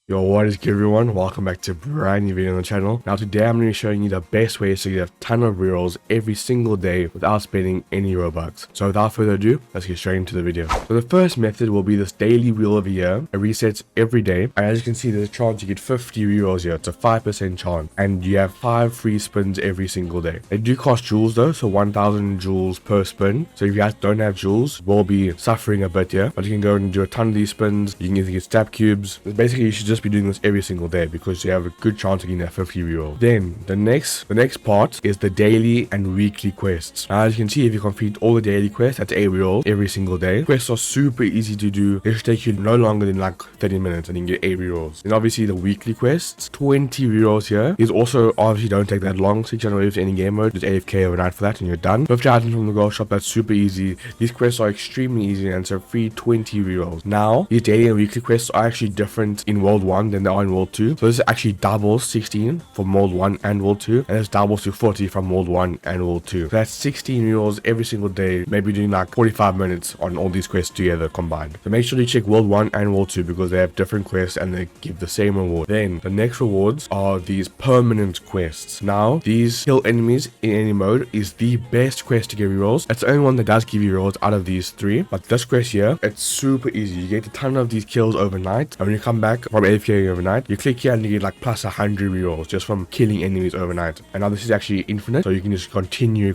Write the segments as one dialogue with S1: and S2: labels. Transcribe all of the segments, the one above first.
S1: Yo, what is good everyone? Welcome back to a brand new video on the channel. Now today I'm going to be showing you the best ways to get a ton of rerolls every single day without spending any Robux. So without further ado, let's get straight into the video. So the first method will be this daily wheel of the year. It resets every day. And as you can see, there's a chance you get 50 rerolls here. It's a 5% chance. And you have 5 free spins every single day. They do cost jewels though, so 1000 jewels per spin. So if you guys don't have jewels, we'll be suffering a bit here. But you can go and do a ton of these spins. You can either get stab cubes. Basically, you should just be doing this every single day because you have a good chance of getting that 50 reroll. Then the next part is the daily and weekly quests. Now, as you can see, if you complete all the daily quests, that's 8 rerolls every single day. Quests are super easy to do. They should take you no longer than like 30 minutes and you can get 8 rerolls. And obviously the weekly quests, 20 rerolls here. These also obviously don't take that long. 600 waves to any game mode. Just AFK overnight for that and you're done. 50 items from the gold shop, that's super easy. These quests are extremely easy and so free 20 rerolls. Now, these daily and weekly quests are actually different in World 1 than they are in World 2. So this actually doubles 16 from World 1 and World 2. And this doubles to 40 from World 1 and World 2. So that's 16 rerolls every single day. Maybe doing like 45 minutes on all these quests together combined. So make sure you check World 1 and World 2 because they have different quests and they give the same reward. Then the next rewards are these permanent quests. Now, these kill enemies in any mode is the best quest to get rerolls. It's the only one that does give you rerolls out of these 3. But this quest here, it's super easy. You get a ton of these kills overnight. And when you come back from AFK overnight, you click here and you get like plus 100 rerolls just from killing enemies overnight. And now this is actually infinite, so you can just continue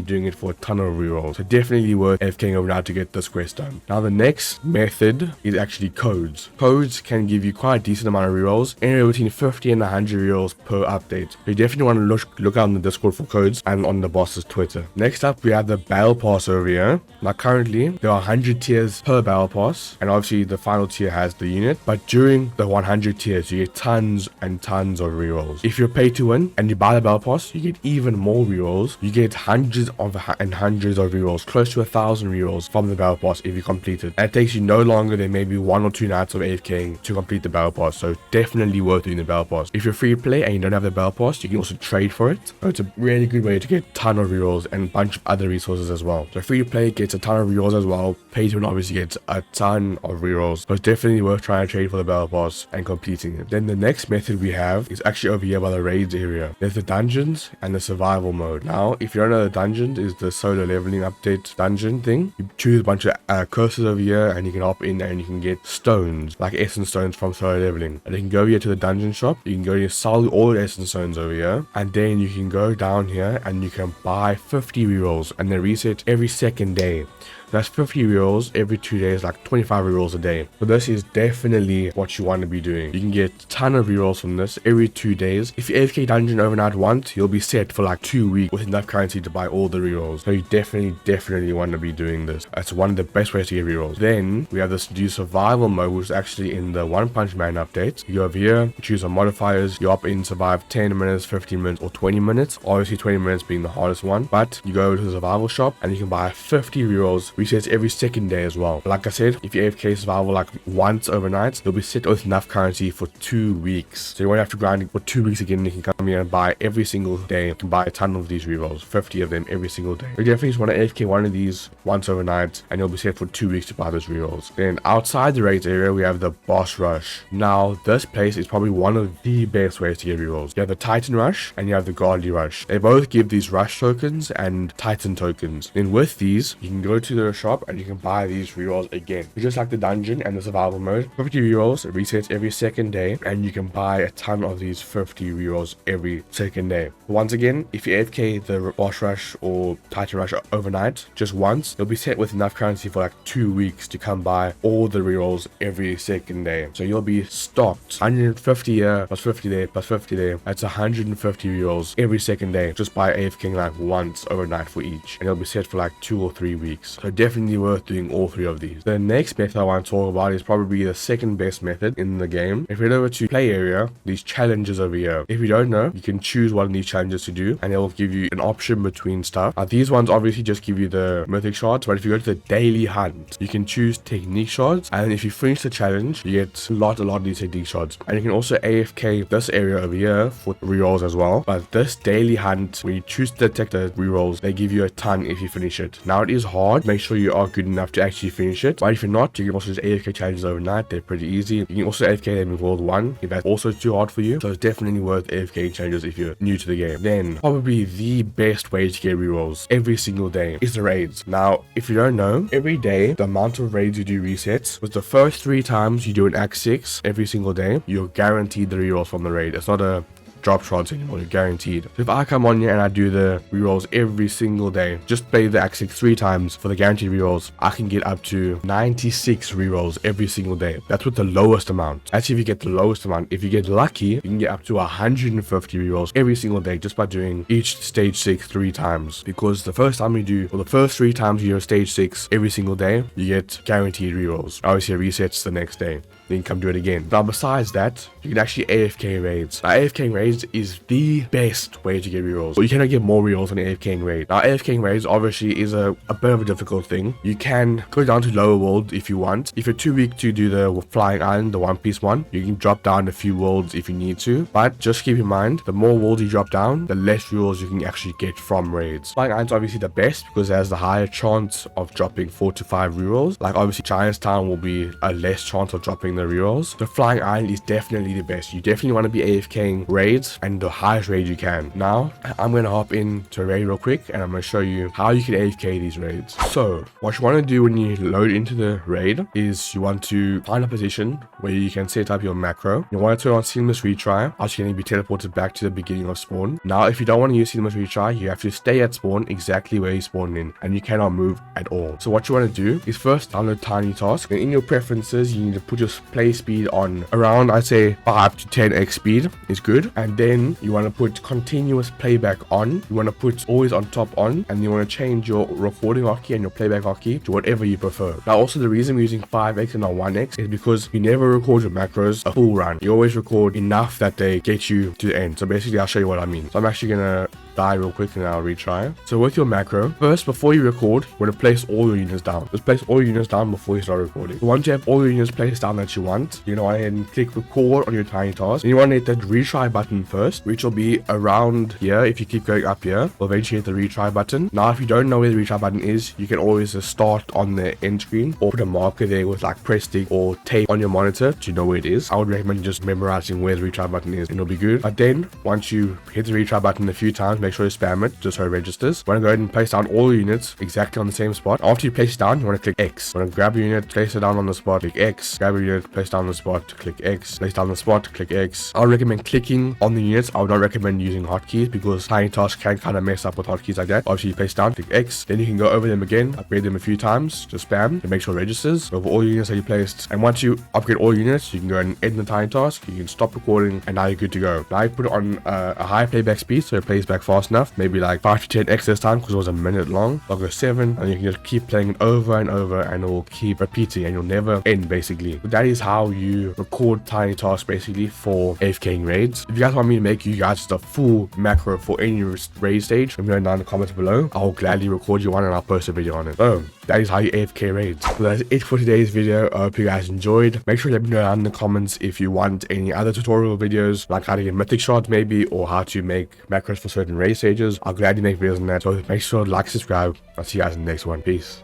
S1: doing it for a ton of rerolls. So definitely worth AFKing overnight to get this quest done. Now the next method is actually codes. Codes can give you quite a decent amount of rerolls, anywhere between 50 and 100 rerolls per update. So you definitely want to look out on the Discord for codes and on the boss's Twitter. Next up, we have the battle pass over here. Now currently there are 100 tiers per battle pass, and obviously the final tier has the unit, but during the 100 tiers you get tons and tons of rerolls. If you're pay to win and you buy the battle pass, you get even more rerolls. You get hundreds of rerolls, close to 1,000 rerolls from the battle pass if you complete it. And it takes you no longer than maybe 1 or 2 nights of AFKing to complete the battle pass, so definitely worth doing the battle pass. If you're free to play and you don't have the battle pass, you can also trade for it. So it's a really good way to get a ton of rerolls and a bunch of other resources as well. So free to play gets a ton of rerolls as well. Pay to win obviously gets a ton of rerolls, so it's definitely worth trying to trade for the battle pass and completing it. Then the next method we have is actually over here by the raids area. There's the dungeons and the survival mode. Now, if you don't know, the dungeons is the solo leveling update dungeon thing. You choose a bunch of curses over here and you can hop in and you can get stones, like essence stones from solo leveling. And you can go here to the dungeon shop. You can go and sell all the essence stones over here. And then you can go down here and you can buy 50 rerolls and they reset every second day. That's 50 rerolls every 2 days, like 25 rerolls a day. So this is definitely what you want to be doing. You can get a ton of rerolls from this every 2 days. If you AFK dungeon overnight once, you'll be set for like 2 weeks with enough currency to buy all the rerolls. So you definitely want to be doing this. That's one of the best ways to get rerolls. Then we have this new survival mode, which is actually in the One Punch Man update. You go over here, you choose some modifiers, you opt in, survive 10 minutes, 15 minutes, or 20 minutes. Obviously 20 minutes being the hardest one, but you go over to the survival shop and you can buy 50 rerolls. Resets every second day as well. Like I said, if you AFK survival like once overnight, you'll be set with enough currency for 2 weeks. So you won't have to grind for 2 weeks again. You can come here and buy every single day. You can buy a ton of these rerolls, 50 of them every single day. You definitely just want to AFK one of these once overnight and you'll be set for 2 weeks to buy those rerolls. Then outside the raids area, we have the boss rush. Now, this place is probably one of the best ways to get rerolls. You have the Titan rush and you have the Godly rush. They both give these rush tokens and Titan tokens. Then with these, you can go to the shop and you can buy these rerolls again. It's just like the dungeon and the survival mode. 50 rerolls, it resets every second day, and you can buy a ton of these 50 rerolls every second day. Once again, if you AFK the boss rush or Titan rush overnight, just once, you'll be set with enough currency for like 2 weeks to come buy all the rerolls every second day. So you'll be stocked 150 here, plus 50 there, plus 50 there. That's 150 rerolls every second day just by AFKing like once overnight for each, and you'll be set for like 2 or 3 weeks. So definitely worth doing all 3 of these. The next method I want to talk about is probably the second best method in the game. If you head over to play area, these challenges over here. If you don't know, you can choose one of these challenges to do and it will give you an option between stuff. These ones obviously just give you the mythic shards, but if you go to the daily hunt, you can choose technique shards, and if you finish the challenge, you get a lot of these technique shards. And you can also AFK this area over here for rerolls as well. But this daily hunt, when you choose to detect the rerolls, they give you a ton if you finish it. Now it is hard. Make sure sure you are good enough to actually finish it. But if you're not, you can also just AFK challenges overnight. They're pretty easy. You can also AFK them in World 1 if that's also too hard for you. So it's definitely worth AFK challenges if you're new to the game. Then probably the best way to get rerolls every single day is the raids. Now, if you don't know, every day the amount of raids you do resets. With the first 3 times you do an Act 6 every single day, you're guaranteed the rerolls from the raid. It's not a drop shards anymore, you're guaranteed. So if I come on here and I do the rerolls every single day, just play the Act 6 3 times for the guaranteed rerolls, I can get up to 96 rerolls every single day. That's with the lowest amount. Actually, if you get the lowest amount, if you get lucky, you can get up to 150 rerolls every single day just by doing each stage 6 3 times. Because the first time you do, or the first 3 times you do stage 6 every single day, you get guaranteed rerolls. Obviously it resets the next day. Then you come do it again. Now besides that, you can actually AFK raids. Now AFK raids is the best way to get rerolls. But you cannot get more rerolls on AFK raid. Now AFK raids obviously is a bit of a difficult thing. You can go down to lower world if you want. If you're too weak to do the flying island, the One Piece one, you can drop down a few worlds if you need to. But just keep in mind, the more worlds you drop down, the less rerolls you can actually get from raids. Flying island's obviously the best because it has the higher chance of dropping 4 to 5 rerolls. Like obviously Chinatown will be a less chance of dropping the rerolls. The flying island is definitely the best. You definitely want to be AFKing raids and the highest raid you can. Now I'm going to hop into a raid real quick and I'm going to show you how you can AFK these raids. So what you want to do when you load into the raid is you want to find a position where you can set up your macro. You want to turn on seamless retry. After you can be teleported back to the beginning of spawn. Now if you don't want to use seamless retry, you have to stay at spawn exactly where you spawned in and you cannot move at all. So what you want to do is first download Tiny Task, and in your preferences you need to put your play speed on around, I'd say 5 to 10x speed is good. And then you want to put continuous playback on. You want to put always on top on, and you want to change your recording hotkey and your playback hotkey to whatever you prefer. Now also the reason we're using 5x and not 1x is because you never record your macros a full run. You always record enough that they get you to the end. So basically I'll show you what I mean. So I'm actually gonna die real quick and I'll retry. So with your macro, first before you record, you want to place all your units down. Just place all your units down before you start recording. So once you have all your units placed down that you want, you know, and click record on your Tiny Task. And you want to hit that retry button first, which will be around here. If you keep going up here, we'll eventually hit the retry button. Now if you don't know where the retry button is, you can always just start on the end screen or put a marker there with like press stick or tape on your monitor to know where it is. I would recommend just memorizing where the retry button is and it'll be good. But then once you hit the retry button a few times, make sure you spam it just so it registers. You want to go ahead and place down all the units exactly on the same spot. After you place it down, you want to click X. You want to grab your unit, place it down on the spot, click X. Grab your unit, place down on the spot, click X. Place down on the spot, click X. I would recommend clicking on the units. I would not recommend using hotkeys because Tiny Task can kind of mess up with hotkeys like that. Obviously, you place down, click X. Then you can go over them again, upgrade them a few times, just spam to make sure it registers over all units that you placed. And once you upgrade all units, you can go and end the Tiny Task. You can stop recording and now you're good to go. Now you put it on a high playback speed so it plays back fast enough. Maybe like 5 to 10x this time because it was a minute long. I'll go 7 and you can just keep playing it over and over and it will keep repeating and you'll never end basically. So that is how you record Tiny Tasks basically for AFKing raids. If you guys want me to make you guys just a full macro for any raid stage, let me know down in the comments below. I'll gladly record you one and I'll post a video on it. Boom. That is how you AFK raids. So that's it for today's video. I hope you guys enjoyed. Make sure to let me know down in the comments if you want any other tutorial videos like how to get mythic shards maybe or how to make macros for certain raid stages. I'll gladly make videos on that. So make sure to like, subscribe. I'll see you guys in the next one. Peace.